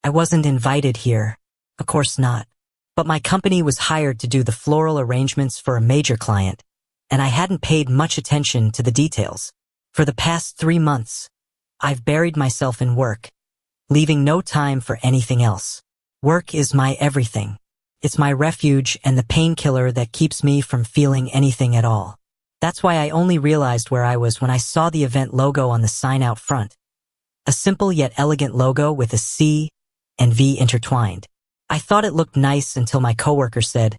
I wasn't invited here. Of course not. But my company was hired to do the floral arrangements for a major client, and I hadn't paid much attention to the details. For the past 3 months, I've buried myself in work, leaving no time for anything else. Work is my everything. It's my refuge and the painkiller that keeps me from feeling anything at all. That's why I only realized where I was when I saw the event logo on the sign out front. A simple yet elegant logo with a C and V intertwined. I thought it looked nice until my coworker said,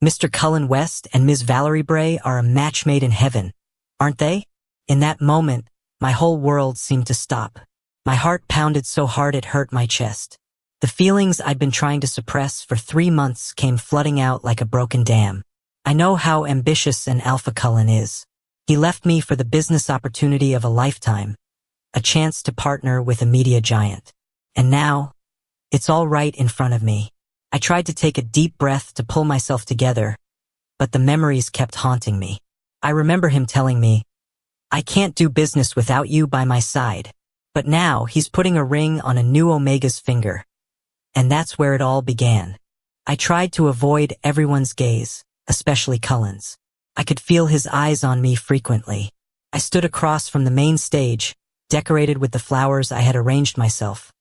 "Mr. Cullen West and Ms. Valerie Bray are a match made in heaven, aren't they?" In that moment, my whole world seemed to stop. My heart pounded so hard it hurt my chest. The feelings I'd been trying to suppress for 3 months came flooding out like a broken dam. I know how ambitious an alpha Cullen is. He left me for the business opportunity of a lifetime, a chance to partner with a media giant. And now, it's all right in front of me. I tried to take a deep breath to pull myself together, but the memories kept haunting me. I remember him telling me, "I can't do business without you by my side." But now he's putting a ring on a new Omega's finger. And that's where it all began. I tried to avoid everyone's gaze, especially Cullen's. I could feel his eyes on me frequently. I stood across from the main stage, decorated with the flowers I had arranged myself.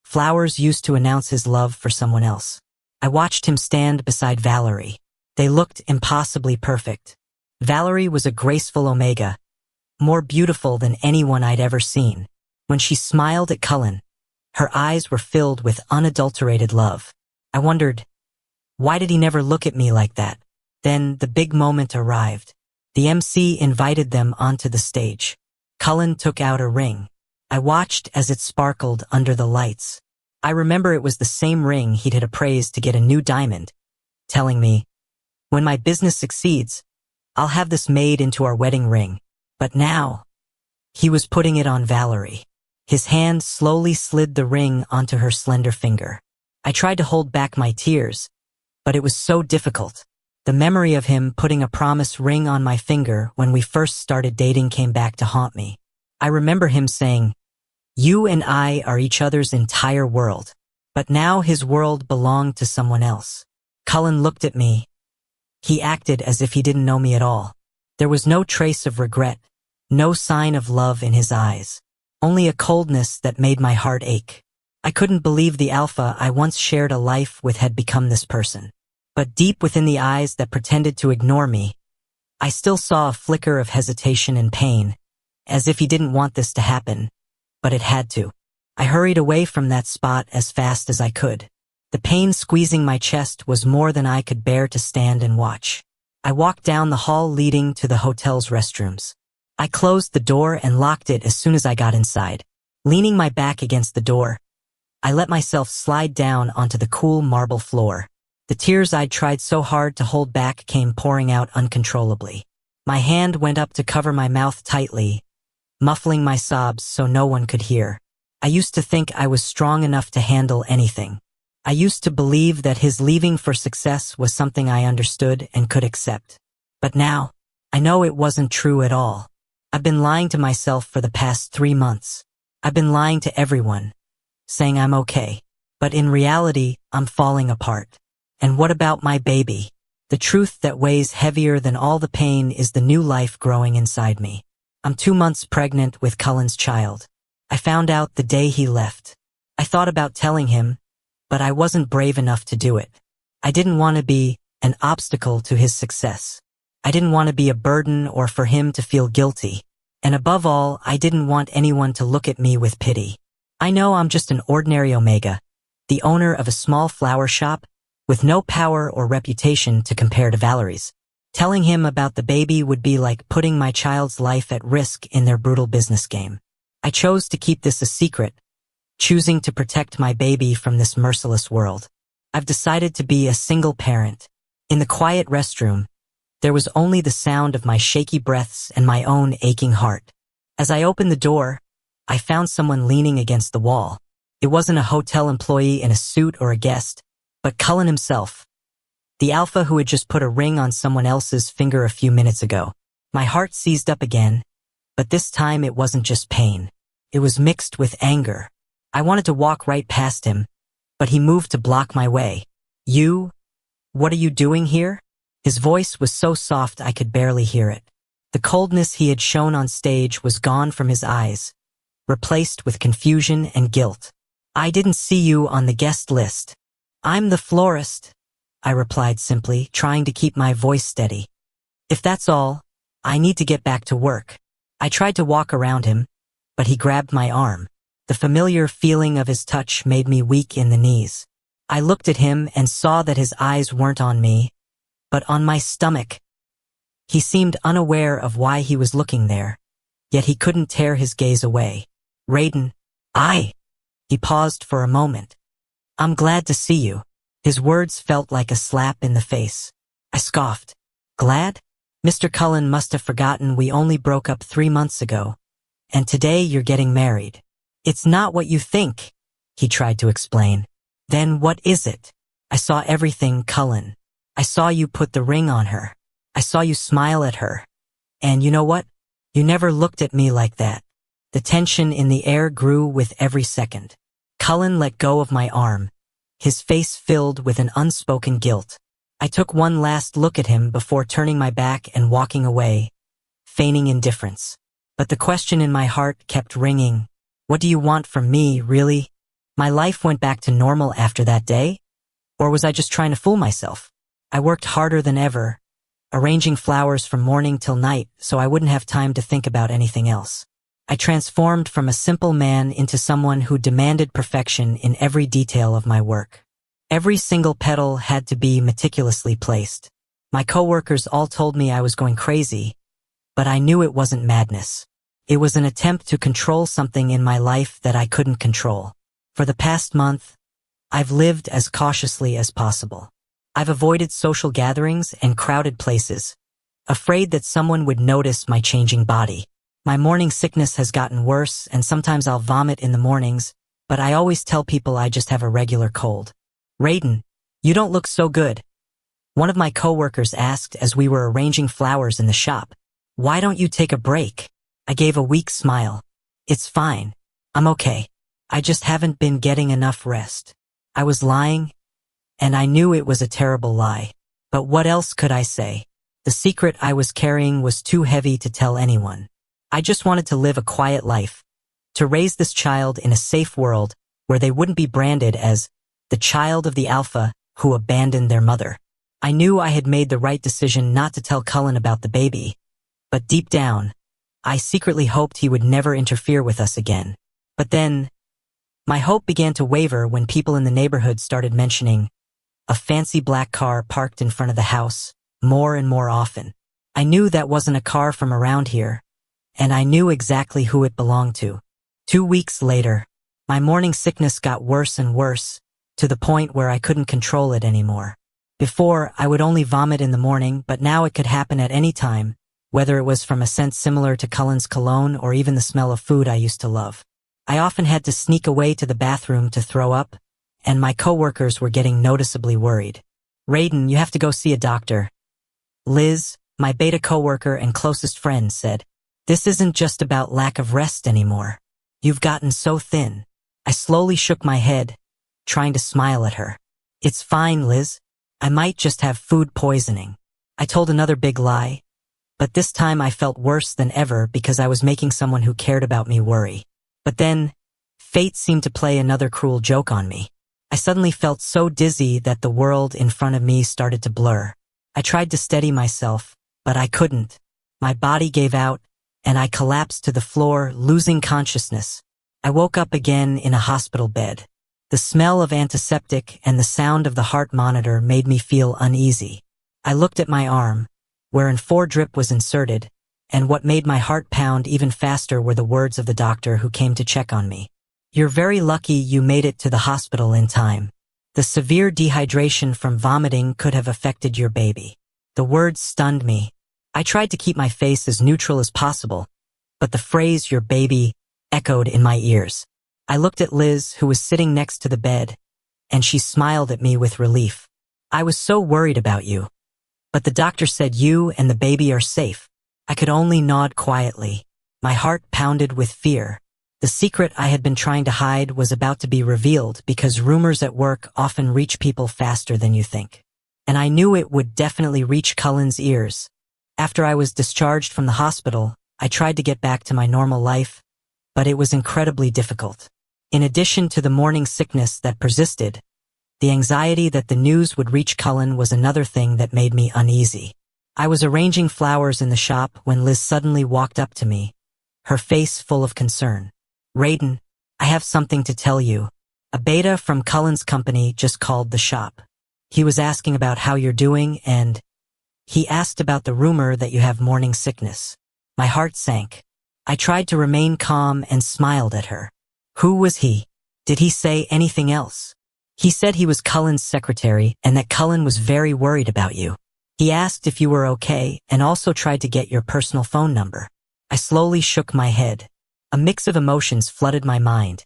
Flowers used to announce his love for someone else. I watched him stand beside Valerie. They looked impossibly perfect. Valerie was a graceful Omega, more beautiful than anyone I'd ever seen. When she smiled at Cullen, her eyes were filled with unadulterated love. I wondered, why did he never look at me like that? Then the big moment arrived. The MC invited them onto the stage. Cullen took out a ring. I watched as it sparkled under the lights. I remember it was the same ring he'd had appraised to get a new diamond, telling me, "When my business succeeds, I'll have this made into our wedding ring." But now, he was putting it on Valerie. His hand slowly slid the ring onto her slender finger. I tried to hold back my tears, but it was so difficult. The memory of him putting a promise ring on my finger when we first started dating came back to haunt me. I remember him saying, "You and I are each other's entire world." But now his world belonged to someone else. Cullen looked at me. He acted as if he didn't know me at all. There was no trace of regret, no sign of love in his eyes. Only a coldness that made my heart ache. I couldn't believe the alpha I once shared a life with had become this person. But deep within the eyes that pretended to ignore me, I still saw a flicker of hesitation and pain, as if he didn't want this to happen, but it had to. I hurried away from that spot as fast as I could. The pain squeezing my chest was more than I could bear to stand and watch. I walked down the hall leading to the hotel's restrooms. I closed the door and locked it as soon as I got inside. Leaning my back against the door, I let myself slide down onto the cool marble floor. The tears I'd tried so hard to hold back came pouring out uncontrollably. My hand went up to cover my mouth tightly, muffling my sobs so no one could hear. I used to think I was strong enough to handle anything. I used to believe that his leaving for success was something I understood and could accept. But now, I know it wasn't true at all. I've been lying to myself for the past 3 months. I've been lying to everyone, saying I'm okay. But in reality, I'm falling apart. And what about my baby? The truth that weighs heavier than all the pain is the new life growing inside me. I'm 2 months pregnant with Cullen's child. I found out the day he left. I thought about telling him, but I wasn't brave enough to do it. I didn't want to be an obstacle to his success. I didn't want to be a burden or for him to feel guilty. And above all, I didn't want anyone to look at me with pity. I know I'm just an ordinary Omega, the owner of a small flower shop, with no power or reputation to compare to Valerie's. Telling him about the baby would be like putting my child's life at risk in their brutal business game. I chose to keep this a secret, choosing to protect my baby from this merciless world. I've decided to be a single parent. In the quiet restroom, there was only the sound of my shaky breaths and my own aching heart. As I opened the door, I found someone leaning against the wall. It wasn't a hotel employee in a suit or a guest, but Cullen himself, the alpha who had just put a ring on someone else's finger a few minutes ago. My heart seized up again, but this time it wasn't just pain. It was mixed with anger. I wanted to walk right past him, but he moved to block my way. You? What are you doing here? His voice was so soft I could barely hear it. The coldness he had shown on stage was gone from his eyes, replaced with confusion and guilt. I didn't see you on the guest list. I'm the florist, I replied simply, trying to keep my voice steady. If that's all, I need to get back to work. I tried to walk around him, but he grabbed my arm. The familiar feeling of his touch made me weak in the knees. I looked at him and saw that his eyes weren't on me, but on my stomach. He seemed unaware of why he was looking there, yet he couldn't tear his gaze away. Raiden, He paused for a moment. I'm glad to see you. His words felt like a slap in the face. I scoffed. Glad? Mr. Cullen must have forgotten we only broke up 3 months ago, and today you're getting married. It's not what you think, he tried to explain. Then what is it? I saw everything, Cullen. I saw you put the ring on her. I saw you smile at her. And you know what? You never looked at me like that. The tension in the air grew with every second. Cullen let go of my arm, his face filled with an unspoken guilt. I took one last look at him before turning my back and walking away, feigning indifference. But the question in my heart kept ringing. What do you want from me, really? My life went back to normal after that day? Or was I just trying to fool myself? I worked harder than ever, arranging flowers from morning till night so I wouldn't have time to think about anything else. I transformed from a simple man into someone who demanded perfection in every detail of my work. Every single petal had to be meticulously placed. My coworkers all told me I was going crazy, but I knew it wasn't madness. It was an attempt to control something in my life that I couldn't control. For the past month, I've lived as cautiously as possible. I've avoided social gatherings and crowded places, afraid that someone would notice my changing body. My morning sickness has gotten worse, and sometimes I'll vomit in the mornings, but I always tell people I just have a regular cold. Raiden, you don't look so good. One of my coworkers asked as we were arranging flowers in the shop. Why don't you take a break? I gave a weak smile. It's fine. I'm okay. I just haven't been getting enough rest. I was lying, and I knew it was a terrible lie. But what else could I say? The secret I was carrying was too heavy to tell anyone. I just wanted to live a quiet life, to raise this child in a safe world where they wouldn't be branded as the child of the alpha who abandoned their mother. I knew I had made the right decision not to tell Cullen about the baby, but deep down, I secretly hoped he would never interfere with us again. But then, my hope began to waver when people in the neighborhood started mentioning a fancy black car parked in front of the house more and more often. I knew that wasn't a car from around here, and I knew exactly who it belonged to. 2 weeks later, my morning sickness got worse and worse, to the point where I couldn't control it anymore. Before, I would only vomit in the morning, but now it could happen at any time, whether it was from a scent similar to Cullen's cologne or even the smell of food I used to love. I often had to sneak away to the bathroom to throw up, and my coworkers were getting noticeably worried. Raiden, you have to go see a doctor. Liz, my beta coworker and closest friend, said, this isn't just about lack of rest anymore. You've gotten so thin. I slowly shook my head, trying to smile at her. It's fine, Liz. I might just have food poisoning. I told another big lie, but this time I felt worse than ever because I was making someone who cared about me worry. But then, fate seemed to play another cruel joke on me. I suddenly felt so dizzy that the world in front of me started to blur. I tried to steady myself, but I couldn't. My body gave out, and I collapsed to the floor, losing consciousness. I woke up again in a hospital bed. The smell of antiseptic and the sound of the heart monitor made me feel uneasy. I looked at my arm, where an 4 drip was inserted, and what made my heart pound even faster were the words of the doctor who came to check on me. You're very lucky you made it to the hospital in time. The severe dehydration from vomiting could have affected your baby. The words stunned me. I tried to keep my face as neutral as possible, but the phrase, your baby, echoed in my ears. I looked at Liz, who was sitting next to the bed, and she smiled at me with relief. I was so worried about you. But the doctor said you and the baby are safe. I could only nod quietly. My heart pounded with fear. The secret I had been trying to hide was about to be revealed because rumors at work often reach people faster than you think. And I knew it would definitely reach Cullen's ears. After I was discharged from the hospital, I tried to get back to my normal life, but it was incredibly difficult. In addition to the morning sickness that persisted, the anxiety that the news would reach Cullen was another thing that made me uneasy. I was arranging flowers in the shop when Liz suddenly walked up to me, her face full of concern. "Raiden, I have something to tell you. A beta from Cullen's company just called the shop. He was asking about how you're doing and he asked about the rumor that you have morning sickness." My heart sank. I tried to remain calm and smiled at her. "Who was he? Did he say anything else?" "He said he was Cullen's secretary and that Cullen was very worried about you. He asked if you were okay and also tried to get your personal phone number." I slowly shook my head. A mix of emotions flooded my mind.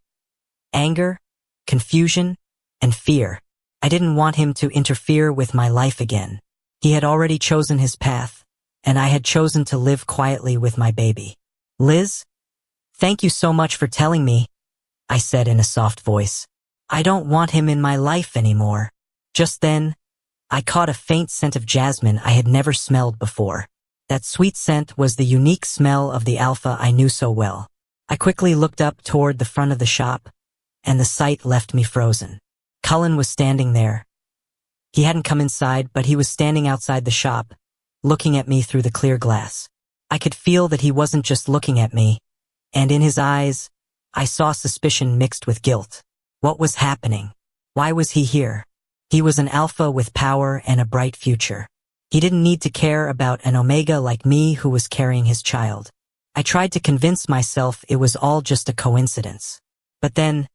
Anger, confusion, and fear. I didn't want him to interfere with my life again. He had already chosen his path, and I had chosen to live quietly with my baby. "Liz, thank you so much for telling me," I said in a soft voice. "I don't want him in my life anymore." Just then, I caught a faint scent of jasmine I had never smelled before. That sweet scent was the unique smell of the alpha I knew so well. I quickly looked up toward the front of the shop, and the sight left me frozen. Cullen was standing there. He hadn't come inside, but he was standing outside the shop, looking at me through the clear glass. I could feel that he wasn't just looking at me, and in his eyes, I saw suspicion mixed with guilt. What was happening? Why was he here? He was an alpha with power and a bright future. He didn't need to care about an omega like me who was carrying his child. I tried to convince myself it was all just a coincidence. But then,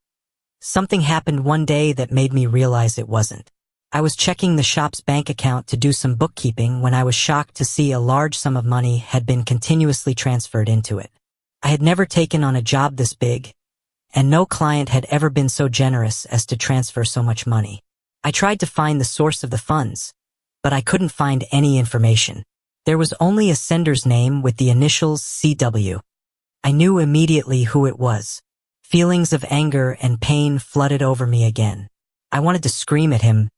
something happened one day that made me realize it wasn't. I was checking the shop's bank account to do some bookkeeping when I was shocked to see a large sum of money had been continuously transferred into it. I had never taken on a job this big, and no client had ever been so generous as to transfer so much money. I tried to find the source of the funds, but I couldn't find any information. There was only a sender's name with the initials CW. I knew immediately who it was. Feelings of anger and pain flooded over me again. I wanted to scream at him,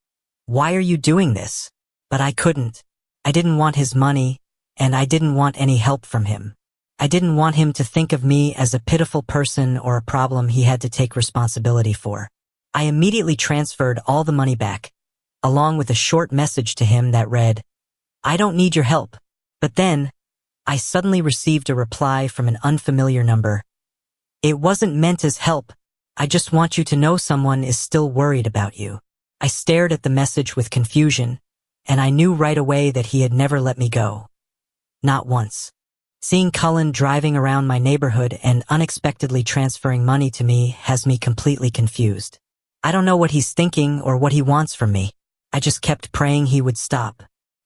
"Why are you doing this?" But I couldn't. I didn't want his money, and I didn't want any help from him. I didn't want him to think of me as a pitiful person or a problem he had to take responsibility for. I immediately transferred all the money back, along with a short message to him that read, "I don't need your help." But then, I suddenly received a reply from an unfamiliar number. "It wasn't meant as help. I just want you to know someone is still worried about you." I stared at the message with confusion, and I knew right away that he had never let me go. Not once. Seeing Cullen driving around my neighborhood and unexpectedly transferring money to me has me completely confused. I don't know what he's thinking or what he wants from me. I just kept praying he would stop.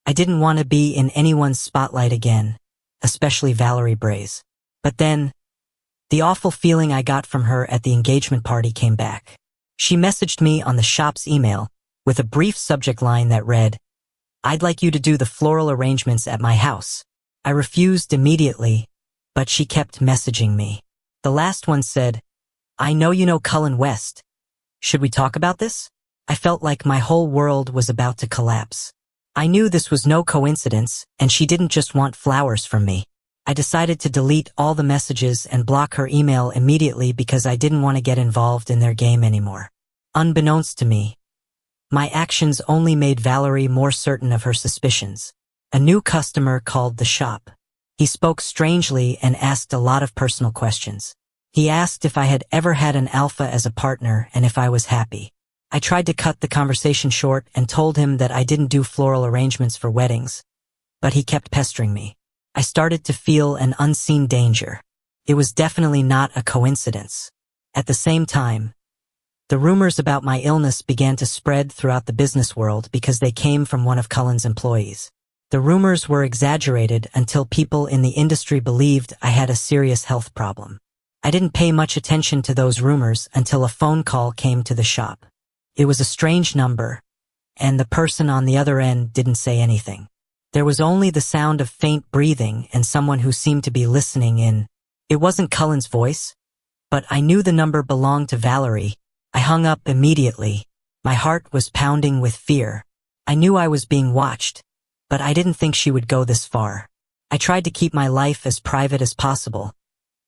I didn't want to be in anyone's spotlight again, especially Valerie Bray's. But then, the awful feeling I got from her at the engagement party came back. She messaged me on the shop's email with a brief subject line that read, "I'd like you to do the floral arrangements at my house." I refused immediately, but she kept messaging me. The last one said, "I know you know Cullen West. Should we talk about this?" I felt like my whole world was about to collapse. I knew this was no coincidence, and she didn't just want flowers from me. I decided to delete all the messages and block her email immediately because I didn't want to get involved in their game anymore. Unbeknownst to me, my actions only made Valerie more certain of her suspicions. A new customer called the shop. He spoke strangely and asked a lot of personal questions. He asked if I had ever had an alpha as a partner and if I was happy. I tried to cut the conversation short and told him that I didn't do floral arrangements for weddings, but he kept pestering me. I started to feel an unseen danger. It was definitely not a coincidence. At the same time, the rumors about my illness began to spread throughout the business world because they came from one of Cullen's employees. The rumors were exaggerated until people in the industry believed I had a serious health problem. I didn't pay much attention to those rumors until a phone call came to the shop. It was a strange number, and the person on the other end didn't say anything. There was only the sound of faint breathing and someone who seemed to be listening in. It wasn't Cullen's voice, But I knew the number belonged to Valerie. I hung up immediately. My heart was pounding with fear. I knew I was being watched, but I didn't think she would go this far. I tried to keep my life as private as possible,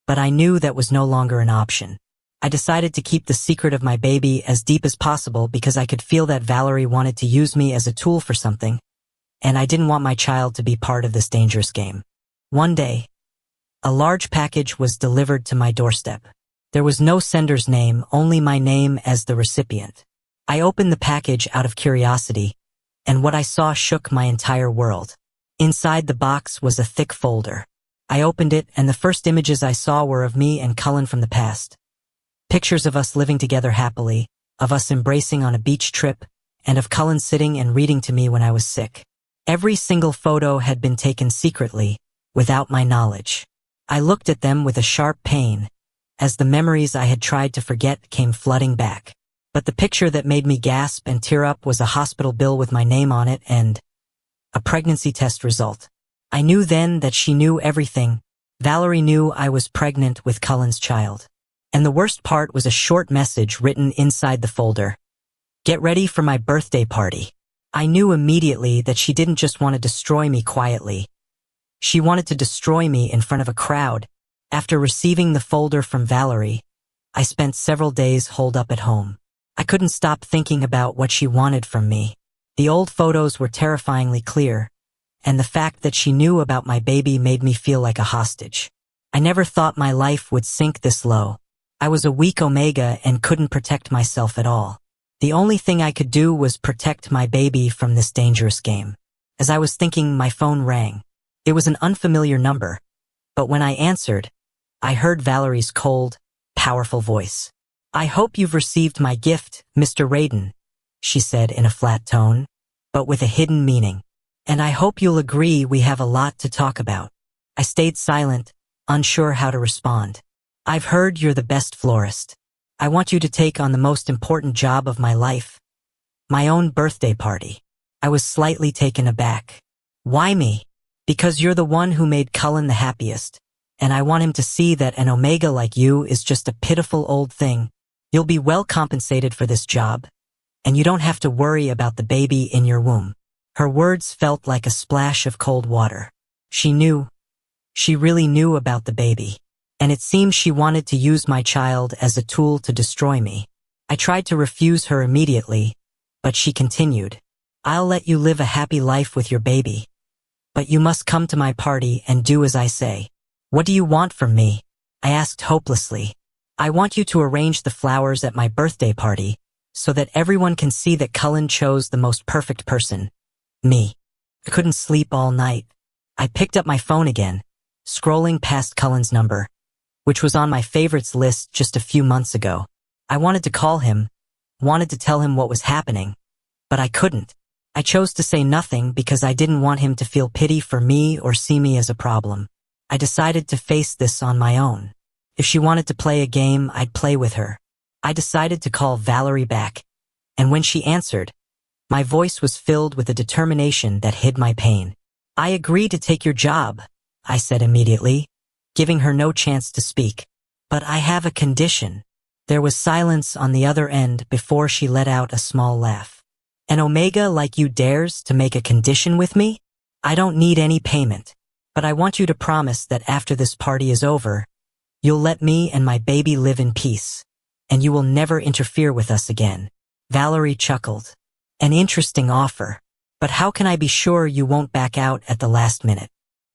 but I knew that was no longer an option. I decided to keep the secret of my baby as deep as possible because I could feel that Valerie wanted to use me as a tool for something, and I didn't want my child to be part of this dangerous game. One day, a large package was delivered to my doorstep. There was no sender's name, only my name as the recipient. I opened the package out of curiosity, and what I saw shook my entire world. Inside the box was a thick folder. I opened it, and the first images I saw were of me and Cullen from the past. Pictures of us living together happily, of us embracing on a beach trip, and of Cullen sitting and reading to me when I was sick. Every single photo had been taken secretly, without my knowledge. I looked at them with a sharp pain, as the memories I had tried to forget came flooding back. But the picture that made me gasp and tear up was a hospital bill with my name on it and a pregnancy test result. I knew then that she knew everything. Valerie knew I was pregnant with Cullen's child. And the worst part was a short message written inside the folder. "Get ready for my birthday party." I knew immediately that she didn't just want to destroy me quietly. She wanted to destroy me in front of a crowd. After receiving the folder from Valerie, I spent several days holed up at home. I couldn't stop thinking about what she wanted from me. The old photos were terrifyingly clear, and the fact that she knew about my baby made me feel like a hostage. I never thought my life would sink this low. I was a weak Omega and couldn't protect myself at all. The only thing I could do was protect my baby from this dangerous game. As I was thinking, my phone rang. It was an unfamiliar number, but when I answered, I heard Valerie's cold, powerful voice. "I hope you've received my gift, Mr. Raiden," she said in a flat tone, but with a hidden meaning. "And I hope you'll agree we have a lot to talk about." I stayed silent, unsure how to respond. "I've heard you're the best florist. I want you to take on the most important job of my life. My own birthday party." I was slightly taken aback. "Why me?" "Because you're the one who made Cullen the happiest, and I want him to see that an Omega like you is just a pitiful old thing. You'll be well compensated for this job, and you don't have to worry about the baby in your womb." Her words felt like a splash of cold water. She knew. She really knew about the baby. And it seemed she wanted to use my child as a tool to destroy me. I tried to refuse her immediately, but she continued. "I'll let you live a happy life with your baby, but you must come to my party and do as I say." "What do you want from me?" I asked hopelessly. "I want you to arrange the flowers at my birthday party so that everyone can see that Cullen chose the most perfect person, me." I couldn't sleep all night. I picked up my phone again, scrolling past Cullen's number, which was on my favorites list just a few months ago. I wanted to call him, wanted to tell him what was happening, but I couldn't. I chose to say nothing because I didn't want him to feel pity for me or see me as a problem. I decided to face this on my own. If she wanted to play a game, I'd play with her. I decided to call Valerie back, and when she answered, my voice was filled with a determination that hid my pain. "I agree to take your job," I said immediately, giving her no chance to speak. "But I have a condition." There was silence on the other end before she let out a small laugh. "An Omega like you dares to make a condition with me? I don't need any payment, but I want you to promise that after this party is over, you'll let me and my baby live in peace, and you will never interfere with us again." Valerie chuckled. "An interesting offer, but how can I be sure you won't back out at the last minute?"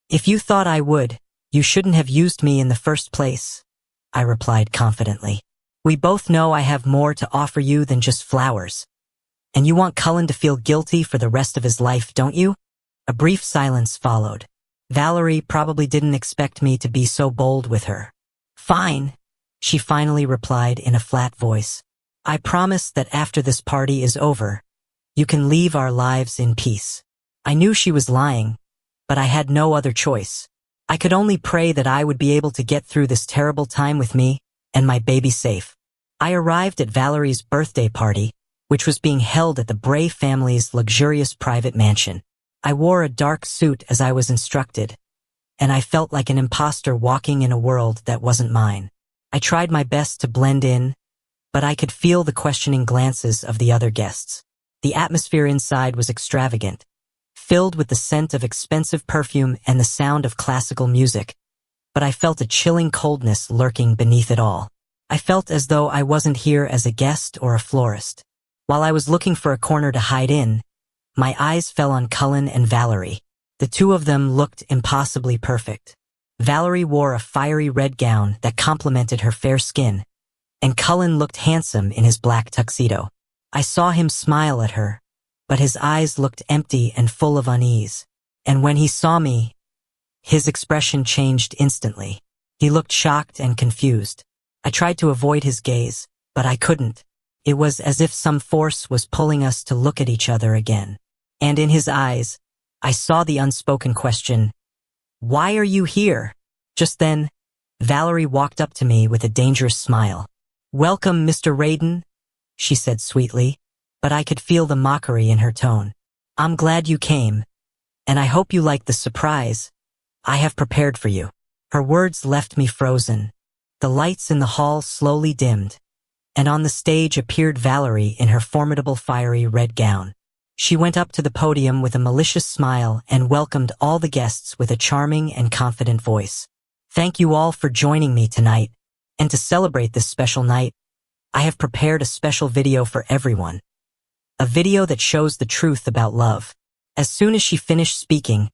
"If you thought I would, you shouldn't have used me in the first place," I replied confidently. "We both know I have more to offer you than just flowers. And you want Cullen to feel guilty for the rest of his life, don't you?" A brief silence followed. Valerie probably didn't expect me to be so bold with her. "Fine," she finally replied in a flat voice. "I promise that after this party is over, you can leave our lives in peace." I knew she was lying, but I had no other choice. I could only pray that I would be able to get through this terrible time with me and my baby safe. I arrived at Valerie's birthday party, which was being held at the Bray family's luxurious private mansion. I wore a dark suit as I was instructed, and I felt like an imposter walking in a world that wasn't mine. I tried my best to blend in, but I could feel the questioning glances of the other guests. The atmosphere inside was extravagant, filled with the scent of expensive perfume and the sound of classical music, but I felt a chilling coldness lurking beneath it all. I felt as though I wasn't here as a guest or a florist. While I was looking for a corner to hide in, my eyes fell on Cullen and Valerie. The two of them looked impossibly perfect. Valerie wore a fiery red gown that complemented her fair skin, and Cullen looked handsome in his black tuxedo. I saw him smile at her, but his eyes looked empty and full of unease. And when he saw me, his expression changed instantly. He looked shocked and confused. I tried to avoid his gaze, but I couldn't. It was as if some force was pulling us to look at each other again. And in his eyes, I saw the unspoken question, "Why are you here?" Just then, Valerie walked up to me with a dangerous smile. "Welcome, Mr. Raiden," she said sweetly, but I could feel the mockery in her tone. "I'm glad you came, and I hope you like the surprise I have prepared for you." Her words left me frozen. The lights in the hall slowly dimmed, and on the stage appeared Valerie in her formidable fiery red gown. She went up to the podium with a malicious smile and welcomed all the guests with a charming and confident voice. "Thank you all for joining me tonight, and to celebrate this special night, I have prepared a special video for everyone. A video that shows the truth about love." As soon as she finished speaking,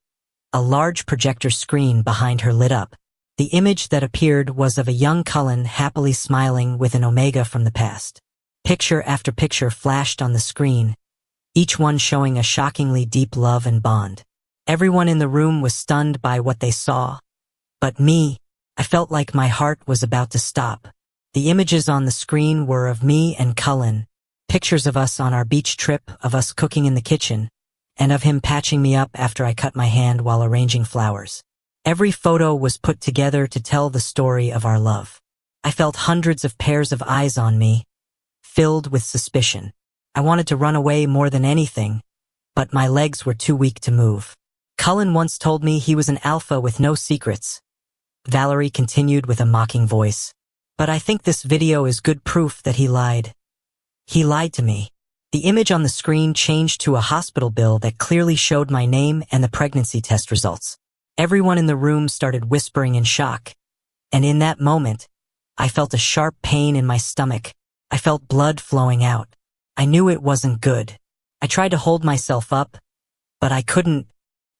a large projector screen behind her lit up. The image that appeared was of a young Cullen happily smiling with an Omega from the past. Picture after picture flashed on the screen, each one showing a shockingly deep love and bond. Everyone in the room was stunned by what they saw, but me, I felt like my heart was about to stop. The images on the screen were of me and Cullen, pictures of us on our beach trip, of us cooking in the kitchen, and of him patching me up after I cut my hand while arranging flowers. Every photo was put together to tell the story of our love. I felt hundreds of pairs of eyes on me, filled with suspicion. I wanted to run away more than anything, but my legs were too weak to move. Cullen once told me he was an alpha with no secrets. Valerie continued with a mocking voice. But I think this video is good proof that he lied. He lied to me. The image on the screen changed to a hospital bill that clearly showed my name and the pregnancy test results. Everyone in the room started whispering in shock, and in that moment, I felt a sharp pain in my stomach. I felt blood flowing out. I knew it wasn't good. I tried to hold myself up, but I couldn't.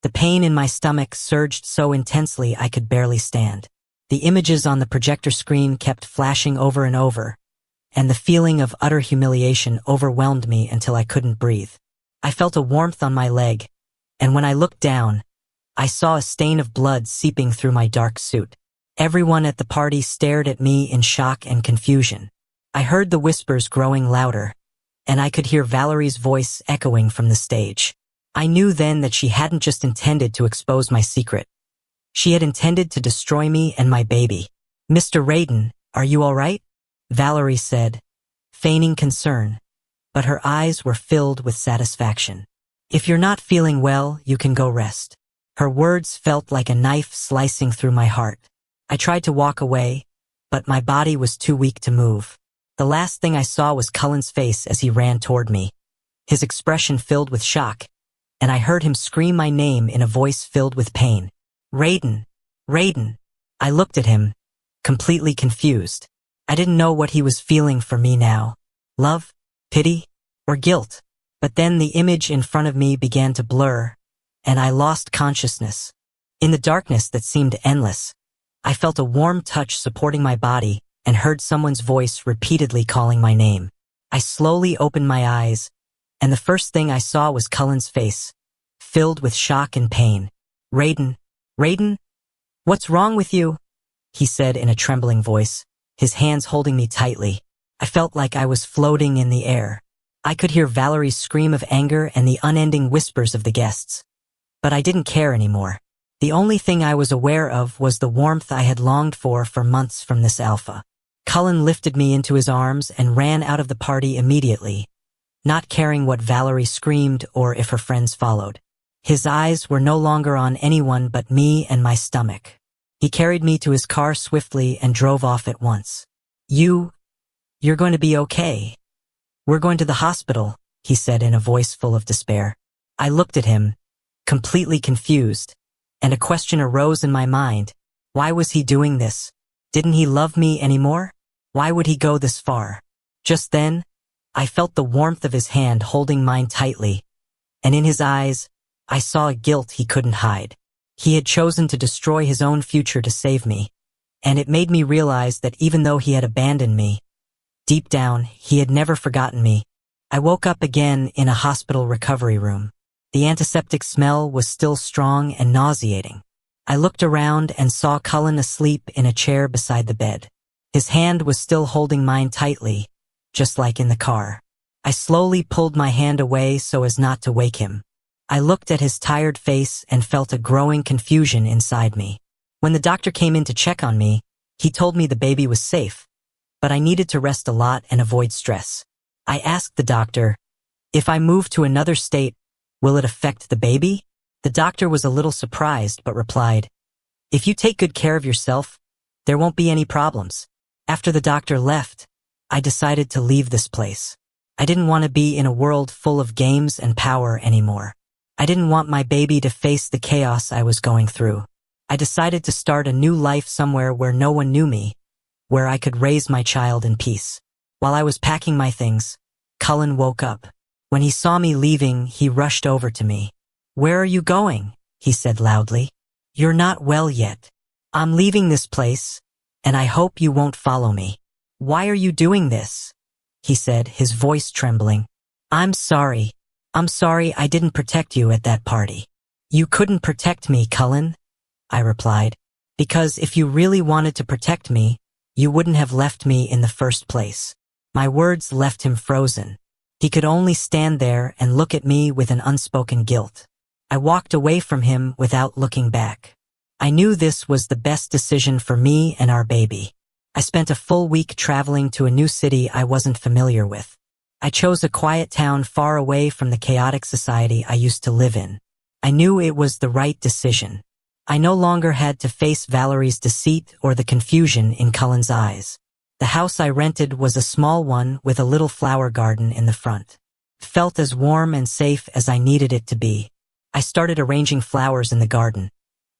The pain in my stomach surged so intensely I could barely stand. The images on the projector screen kept flashing over and over, and the feeling of utter humiliation overwhelmed me until I couldn't breathe. I felt a warmth on my leg, and when I looked down, I saw a stain of blood seeping through my dark suit. Everyone at the party stared at me in shock and confusion. I heard the whispers growing louder, and I could hear Valerie's voice echoing from the stage. I knew then that she hadn't just intended to expose my secret. She had intended to destroy me and my baby. "Mr. Raiden, are you all right?" Valerie said, feigning concern, but her eyes were filled with satisfaction. "If you're not feeling well, you can go rest." Her words felt like a knife slicing through my heart. I tried to walk away, but my body was too weak to move. The last thing I saw was Cullen's face as he ran toward me, his expression filled with shock, and I heard him scream my name in a voice filled with pain. "Raiden! Raiden!" I looked at him, completely confused. I didn't know what he was feeling for me now. Love? Pity? Or guilt? But then the image in front of me began to blur, and I lost consciousness. In the darkness that seemed endless, I felt a warm touch supporting my body and heard someone's voice repeatedly calling my name. I slowly opened my eyes, and the first thing I saw was Cullen's face, filled with shock and pain. "Raiden, Raiden, what's wrong with you?" he said in a trembling voice, his hands holding me tightly. I felt like I was floating in the air. I could hear Valerie's scream of anger and the unending whispers of the guests. But I didn't care anymore. The only thing I was aware of was the warmth I had longed for months from this alpha. Cullen lifted me into his arms and ran out of the party immediately, not caring what Valerie screamed or if her friends followed. His eyes were no longer on anyone but me and my stomach. He carried me to his car swiftly and drove off at once. You're going to be okay. We're going to the hospital, he said in a voice full of despair. I looked at him, completely confused, and a question arose in my mind. Why was he doing this? Didn't he love me anymore? Why would he go this far? Just then, I felt the warmth of his hand holding mine tightly, and in his eyes, I saw a guilt he couldn't hide. He had chosen to destroy his own future to save me, and it made me realize that even though he had abandoned me, deep down, he had never forgotten me. I woke up again in a hospital recovery room. The antiseptic smell was still strong and nauseating. I looked around and saw Cullen asleep in a chair beside the bed. His hand was still holding mine tightly, just like in the car. I slowly pulled my hand away so as not to wake him. I looked at his tired face and felt a growing confusion inside me. When the doctor came in to check on me, he told me the baby was safe, but I needed to rest a lot and avoid stress. I asked the doctor, if I move to another state, will it affect the baby? The doctor was a little surprised but replied, if you take good care of yourself, there won't be any problems. After the doctor left, I decided to leave this place. I didn't want to be in a world full of games and power anymore. I didn't want my baby to face the chaos I was going through. I decided to start a new life somewhere where no one knew me, where I could raise my child in peace. While I was packing my things, Cullen woke up. When he saw me leaving, he rushed over to me. Where are you going? He said loudly. You're not well yet. I'm leaving this place, and I hope you won't follow me. Why are you doing this? He said, his voice trembling. I'm sorry I didn't protect you at that party. You couldn't protect me, Cullen, I replied, because if you really wanted to protect me, you wouldn't have left me in the first place. My words left him frozen. He could only stand there and look at me with an unspoken guilt. I walked away from him without looking back. I knew this was the best decision for me and our baby. I spent a full week traveling to a new city I wasn't familiar with. I chose a quiet town far away from the chaotic society I used to live in. I knew it was the right decision. I no longer had to face Valerie's deceit or the confusion in Cullen's eyes. The house I rented was a small one with a little flower garden in the front. It felt as warm and safe as I needed it to be. I started arranging flowers in the garden,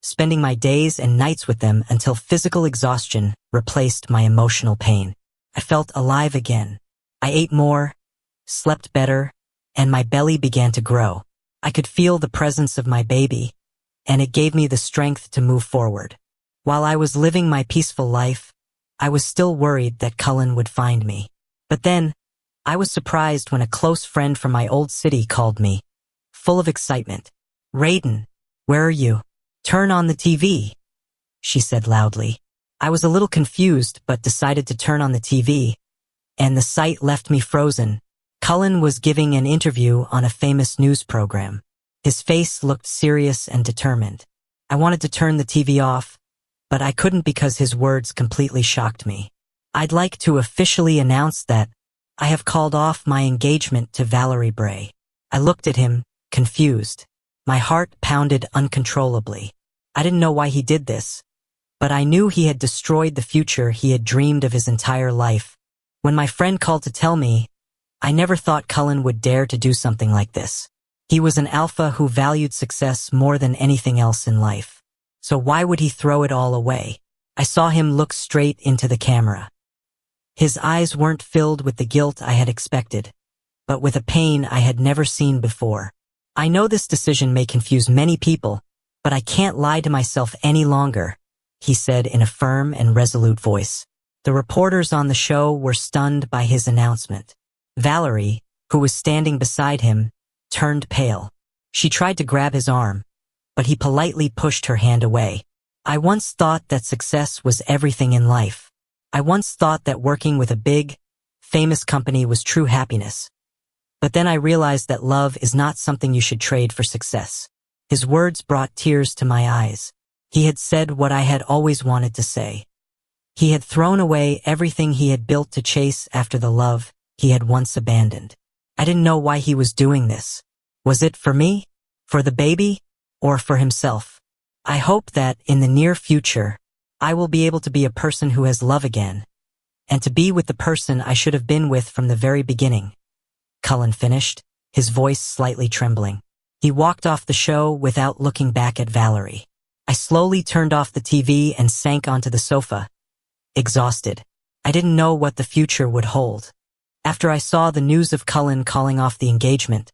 spending my days and nights with them until physical exhaustion replaced my emotional pain. I felt alive again. I ate more, slept better, and my belly began to grow. I could feel the presence of my baby, and it gave me the strength to move forward. While I was living my peaceful life, I was still worried that Cullen would find me. But then, I was surprised when a close friend from my old city called me, full of excitement. Raiden, where are you? Turn on the TV, she said loudly. I was a little confused but decided to turn on the TV, and the sight left me frozen. Cullen was giving an interview on a famous news program. His face looked serious and determined. I wanted to turn the TV off, but I couldn't because his words completely shocked me. I'd like to officially announce that I have called off my engagement to Valerie Bray. I looked at him, confused. My heart pounded uncontrollably. I didn't know why he did this, but I knew he had destroyed the future he had dreamed of his entire life. When my friend called to tell me, I never thought Cullen would dare to do something like this. He was an alpha who valued success more than anything else in life. So why would he throw it all away? I saw him look straight into the camera. His eyes weren't filled with the guilt I had expected, but with a pain I had never seen before. I know this decision may confuse many people, but I can't lie to myself any longer, he said in a firm and resolute voice. The reporters on the show were stunned by his announcement. Valerie, who was standing beside him, turned pale. She tried to grab his arm, but he politely pushed her hand away. I once thought that success was everything in life. I once thought that working with a big, famous company was true happiness. But then I realized that love is not something you should trade for success. His words brought tears to my eyes. He had said what I had always wanted to say. He had thrown away everything he had built to chase after the love he had once abandoned. I didn't know why he was doing this. Was it for me, for the baby, or for himself? I hope that in the near future, I will be able to be a person who has love again, and to be with the person I should have been with from the very beginning. Cullen finished, his voice slightly trembling. He walked off the show without looking back at Valerie. I slowly turned off the TV and sank onto the sofa, exhausted. I didn't know what the future would hold. After I saw the news of Cullen calling off the engagement,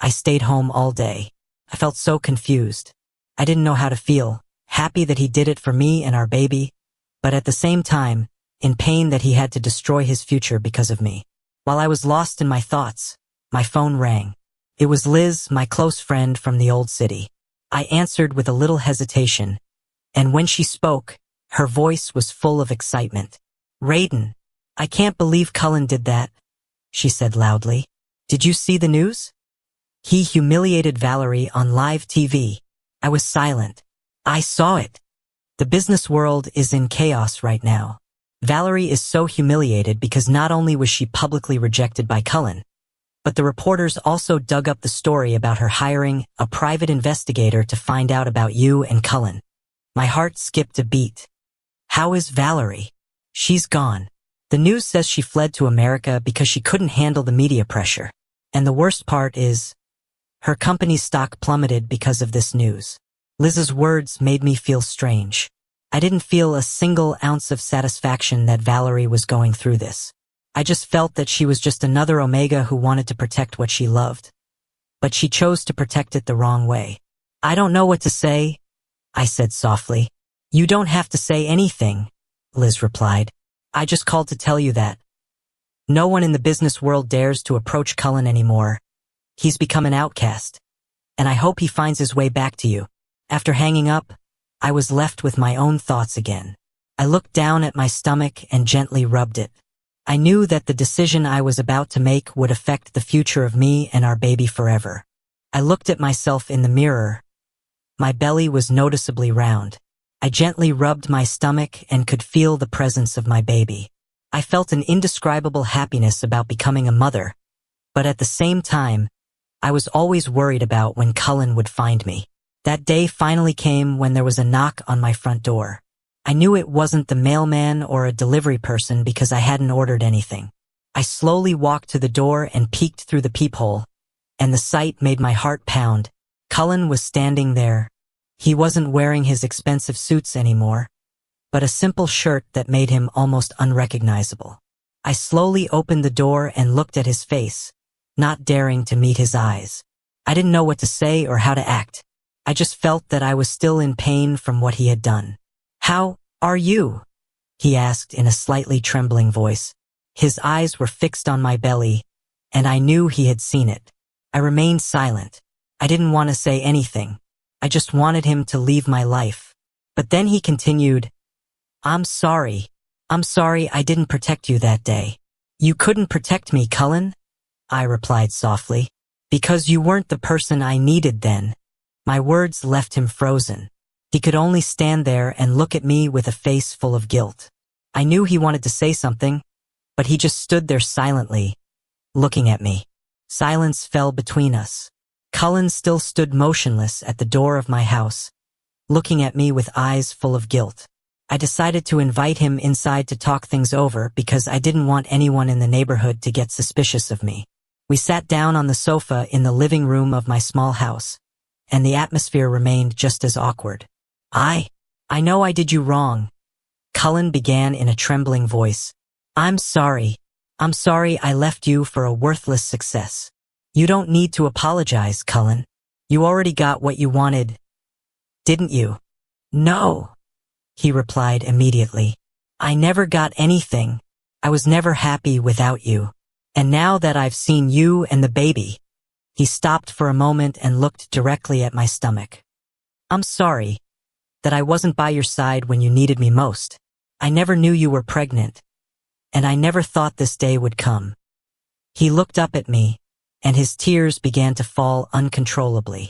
I stayed home all day. I felt so confused. I didn't know how to feel, happy that he did it for me and our baby, but at the same time, in pain that he had to destroy his future because of me. While I was lost in my thoughts, my phone rang. It was Liz, my close friend from the old city. I answered with a little hesitation, and when she spoke, her voice was full of excitement. "Raiden, I can't believe Cullen did that," she said loudly. "Did you see the news? He humiliated Valerie on live TV." I was silent. I saw it. The business world is in chaos right now. Valerie is so humiliated because not only was she publicly rejected by Cullen, but the reporters also dug up the story about her hiring a private investigator to find out about you and Cullen. My heart skipped a beat. How is Valerie? She's gone. The news says she fled to America because she couldn't handle the media pressure. And the worst part is, her company's stock plummeted because of this news. Liz's words made me feel strange. I didn't feel a single ounce of satisfaction that Valerie was going through this. I just felt that she was just another Omega who wanted to protect what she loved. But she chose to protect it the wrong way. "I don't know what to say," I said softly. "You don't have to say anything," Liz replied. "I just called to tell you that no one in the business world dares to approach Cullen anymore. He's become an outcast, and I hope he finds his way back to you." After hanging up, I was left with my own thoughts again. I looked down at my stomach and gently rubbed it. I knew that the decision I was about to make would affect the future of me and our baby forever. I looked at myself in the mirror. My belly was noticeably round. I gently rubbed my stomach and could feel the presence of my baby. I felt an indescribable happiness about becoming a mother, but at the same time, I was always worried about when Cullen would find me. That day finally came when there was a knock on my front door. I knew it wasn't the mailman or a delivery person because I hadn't ordered anything. I slowly walked to the door and peeked through the peephole, and the sight made my heart pound. Cullen was standing there. He wasn't wearing his expensive suits anymore, but a simple shirt that made him almost unrecognizable. I slowly opened the door and looked at his face, not daring to meet his eyes. I didn't know what to say or how to act. I just felt that I was still in pain from what he had done. "How are you?" he asked in a slightly trembling voice. His eyes were fixed on my belly, and I knew he had seen it. I remained silent. I didn't want to say anything. I just wanted him to leave my life. But then he continued, I'm sorry I didn't protect you that day." "You couldn't protect me, Cullen," I replied softly, "because you weren't the person I needed then." My words left him frozen. He could only stand there and look at me with a face full of guilt. I knew he wanted to say something, but he just stood there silently, looking at me. Silence fell between us. Cullen still stood motionless at the door of my house, looking at me with eyes full of guilt. I decided to invite him inside to talk things over because I didn't want anyone in the neighborhood to get suspicious of me. We sat down on the sofa in the living room of my small house, and the atmosphere remained just as awkward. I know I did you wrong," Cullen began in a trembling voice. I'm sorry I left you for a worthless success. You don't need to apologize, Cullen. You already got what you wanted, didn't you?" "No," he replied immediately. "I never got anything. I was never happy without you. And now that I've seen you and the baby," he stopped for a moment and looked directly at my stomach. "I'm sorry that I wasn't by your side when you needed me most. I never knew you were pregnant, and I never thought this day would come." He looked up at me, and his tears began to fall uncontrollably.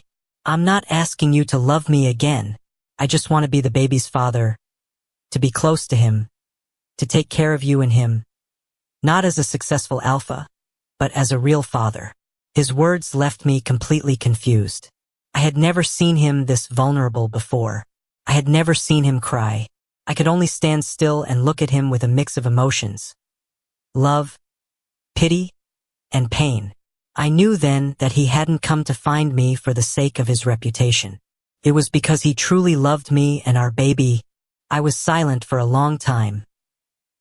"I'm not asking you to love me again. I just want to be the baby's father, to be close to him, to take care of you and him, not as a successful alpha, but as a real father." His words left me completely confused. I had never seen him this vulnerable before. I had never seen him cry. I could only stand still and look at him with a mix of emotions, love, pity, and pain. I knew then that he hadn't come to find me for the sake of his reputation. It was because he truly loved me and our baby. I was silent for a long time,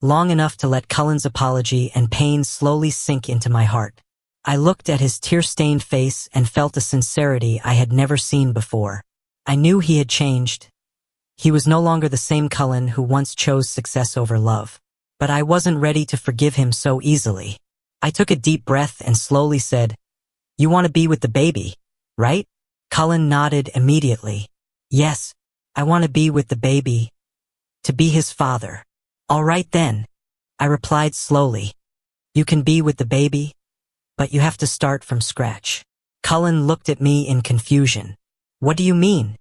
long enough to let Cullen's apology and pain slowly sink into my heart. I looked at his tear-stained face and felt a sincerity I had never seen before. I knew he had changed. He was no longer the same Cullen who once chose success over love. But I wasn't ready to forgive him so easily. I took a deep breath and slowly said, "You want to be with the baby, right?" Cullen nodded immediately. "Yes, I want to be with the baby, to be his father." "All right then," I replied slowly. "You can be with the baby, but you have to start from scratch." Cullen looked at me in confusion. "What do you mean?"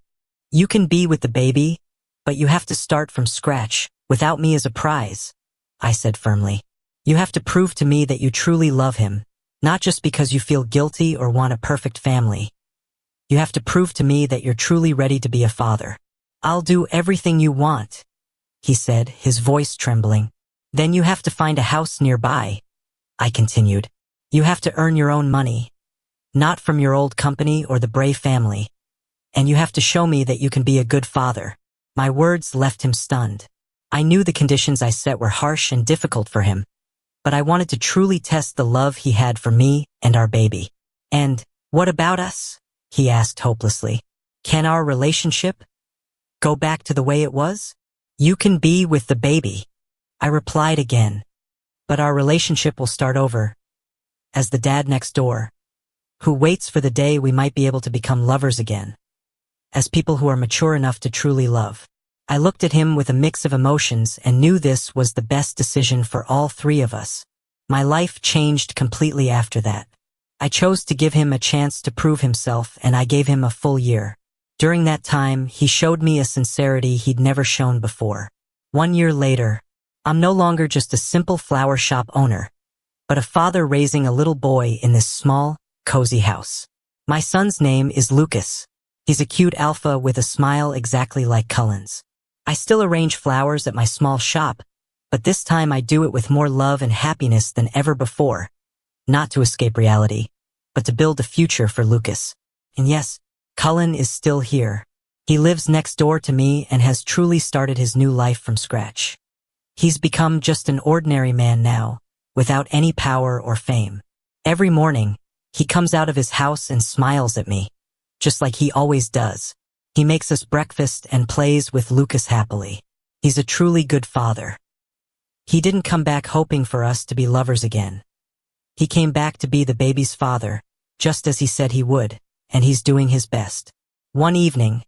"You can be with the baby, but you have to start from scratch, without me as a prize," I said firmly. "You have to prove to me that you truly love him, not just because you feel guilty or want a perfect family. You have to prove to me that you're truly ready to be a father." "I'll do everything you want," he said, his voice trembling. "Then you have to find a house nearby," I continued. "You have to earn your own money, not from your old company or the Bray family. And you have to show me that you can be a good father." My words left him stunned. I knew the conditions I set were harsh and difficult for him, but I wanted to truly test the love he had for me and our baby. "And what about us?" he asked hopelessly. "Can our relationship go back to the way it was?" "You can be with the baby," I replied again, "but our relationship will start over as the dad next door, who waits for the day we might be able to become lovers again, as people who are mature enough to truly love." I looked at him with a mix of emotions and knew this was the best decision for all three of us. My life changed completely after that. I chose to give him a chance to prove himself, and I gave him a full year. During that time, he showed me a sincerity he'd never shown before. 1 year later, I'm no longer just a simple flower shop owner, but a father raising a little boy in this small, cozy house. My son's name is Lucas. He's a cute alpha with a smile exactly like Cullen's. I still arrange flowers at my small shop, but this time I do it with more love and happiness than ever before. Not to escape reality, but to build a future for Lucas. And yes, Cullen is still here. He lives next door to me and has truly started his new life from scratch. He's become just an ordinary man now, without any power or fame. Every morning, he comes out of his house and smiles at me, just like he always does. He makes us breakfast and plays with Lucas happily. He's a truly good father. He didn't come back hoping for us to be lovers again. He came back to be the baby's father, just as he said he would, and he's doing his best. One evening,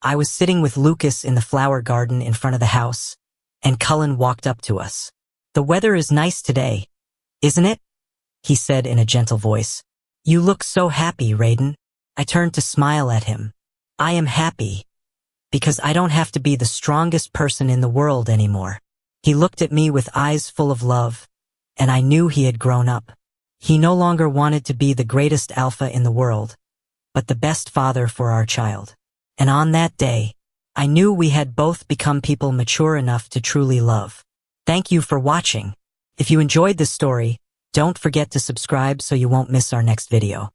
I was sitting with Lucas in the flower garden in front of the house, and Cullen walked up to us. "The weather is nice today, isn't it?" he said in a gentle voice. "You look so happy, Raiden." I turned to smile at him. "I am happy, because I don't have to be the strongest person in the world anymore." He looked at me with eyes full of love, and I knew he had grown up. He no longer wanted to be the greatest alpha in the world, but the best father for our child. And on that day, I knew we had both become people mature enough to truly love. Thank you for watching. If you enjoyed this story, don't forget to subscribe so you won't miss our next video.